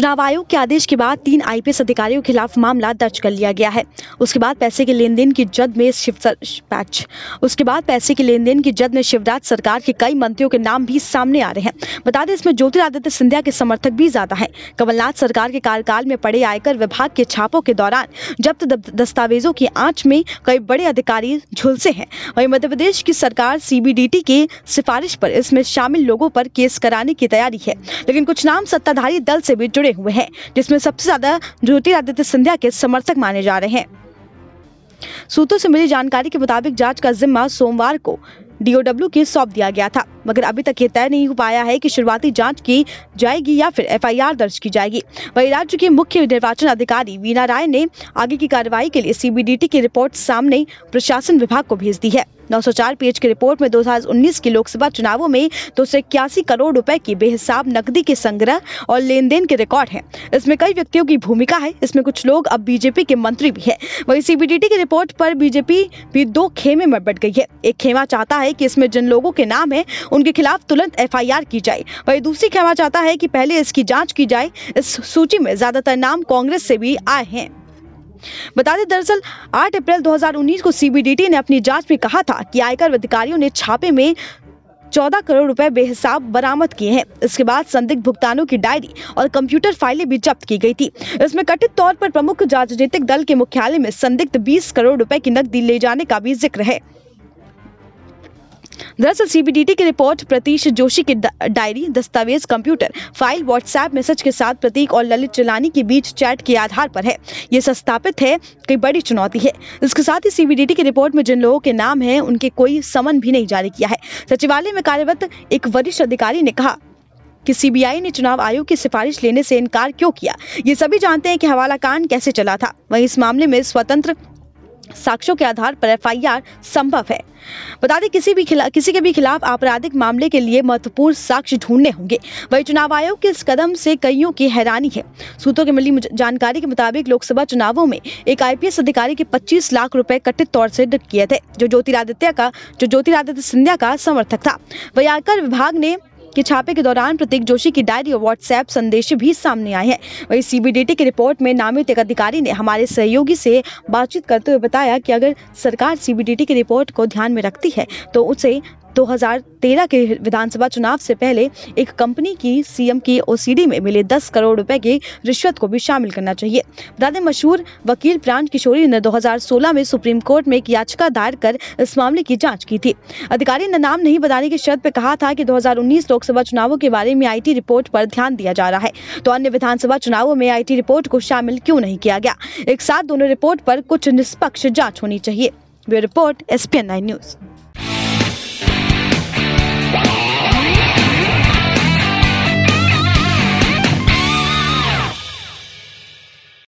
चुनाव आयोग के आदेश के बाद 3 आईपीएस अधिकारियों के खिलाफ मामला दर्ज कर लिया गया है। उसके बाद पैसे के लेन देन की जद में शिवराज सरकार के कई मंत्रियों के नाम भी सामने आ रहे हैं। बता दें, इसमें ज्योतिरादित्य सिंधिया के समर्थक भी ज्यादा हैं। कमलनाथ सरकार के कार्यकाल में पड़े आयकर विभाग के छापों के दौरान जब्त दस्तावेजों की आंच में कई बड़े अधिकारी झुलसे हैं। वहीं मध्य प्रदेश की सरकार सीबीडीटी के सिफारिश पर इसमें शामिल लोगों पर केस कराने की तैयारी है, लेकिन कुछ नाम सत्ताधारी दल से भी जुड़े हुए हैं, जिसमें सबसे ज्यादा ज्योतिरादित्य सिंधिया के समर्थक माने जा रहे हैं। सूत्रों से मिली जानकारी के मुताबिक जांच का जिम्मा सोमवार को डीओडब्ल्यू के सौंप दिया गया था, मगर अभी तक ये तय नहीं हो पाया है कि शुरुआती जांच की जाएगी या फिर एफआईआर दर्ज की जाएगी। वहीं राज्य के मुख्य निर्वाचन अधिकारी वीना राय ने आगे की कार्रवाई के लिए सीबीडीटी की रिपोर्ट सामने प्रशासन विभाग को भेज दी है। 904 पेज की रिपोर्ट में 2019 के लोकसभा चुनावों में 281 करोड़ रुपए की बेहिसाब नकदी के संग्रह और लेन देन के रिकॉर्ड हैं। इसमें कई व्यक्तियों की भूमिका है। इसमें कुछ लोग अब बीजेपी के मंत्री भी हैं। वहीं सीबीडीटी की रिपोर्ट पर बीजेपी भी 2 खेमे में बट गई है। एक खेमा चाहता है कि इसमें जिन लोगों के नाम है उनके खिलाफ तुरंत एफआईआर की जाए, वहीं दूसरी खेमा चाहता है कि पहले इसकी जांच की जाए। इस सूची में ज्यादातर नाम कांग्रेस से भी आए हैं। बता दें, दरअसल 8 अप्रैल 2019 को सीबीडीटी ने अपनी जांच में कहा था कि आयकर अधिकारियों ने छापे में 14 करोड़ रुपए बेहिसाब बरामद किए हैं। इसके बाद संदिग्ध भुगतानों की डायरी और कंप्यूटर फाइलें भी जब्त की गई थी। इसमें कथित तौर पर प्रमुख राजनीतिक दल के मुख्यालय में संदिग्ध 20 करोड़ रुपए की नकदी ले जाने का भी जिक्र है। दरअसल सीबीडीटी की रिपोर्ट प्रतीश जोशी की डायरी, दस्तावेज, कंप्यूटर फाइल, व्हाट्सएप मैसेज के साथ प्रतीक और ललित चलानी के बीच चैट के आधार पर है। ये सत्यापित है कि बड़ी चुनौती है। इसके साथ ही सीबीडीटी की रिपोर्ट में जिन लोगों के नाम हैं उनके कोई समन भी नहीं जारी किया है। सचिवालय में कार्यरत एक वरिष्ठ अधिकारी ने कहा कि सीबीआई ने चुनाव आयोग की सिफारिश लेने से इनकार क्यों किया। ये सभी जानते हैं कि हवाला कांड कैसे चला था। वहीं इस मामले में स्वतंत्र साक्ष्यों के आधार पर एफआईआर संभव है। बता दें, किसी के भी खिलाफ आपराधिक मामले के लिए महत्वपूर्ण साक्ष्य ढूंढने होंगे। वही चुनाव आयोग के इस कदम से कईयों की हैरानी है। सूत्रों की मिली जानकारी के मुताबिक लोकसभा चुनावों में एक आईपीएस अधिकारी के 25 लाख रुपए कथित तौर से डिट किए थे, जो ज्योतिरादित्य सिंधिया का समर्थक था। वही आयकर विभाग ने कि छापे के दौरान प्रतीक जोशी की डायरी और व्हाट्सएप संदेश भी सामने आए हैं। वहीं सीबीडीटी की रिपोर्ट में नामित एक अधिकारी ने हमारे सहयोगी से बातचीत करते हुए बताया कि अगर सरकार सीबीडीटी की रिपोर्ट को ध्यान में रखती है तो उसे 2013 के विधानसभा चुनाव से पहले एक कंपनी की सीएम की ओसीडी में मिले 10 करोड़ रुपए की रिश्वत को भी शामिल करना चाहिए। बता दें, मशहूर वकील प्राण किशोरी ने 2016 में सुप्रीम कोर्ट में एक याचिका दायर कर इस मामले की जांच की थी। अधिकारी ने नाम नहीं बताने की शर्त पर कहा था कि 2019 लोकसभा चुनावों के बारे में आईटी रिपोर्ट पर ध्यान दिया जा रहा है, तो अन्य विधानसभा चुनावों में आईटी रिपोर्ट को शामिल क्यों नहीं किया गया। एक साथ दोनों रिपोर्ट पर कुछ निष्पक्ष जाँच होनी चाहिए। Bureau report, SPN9 news.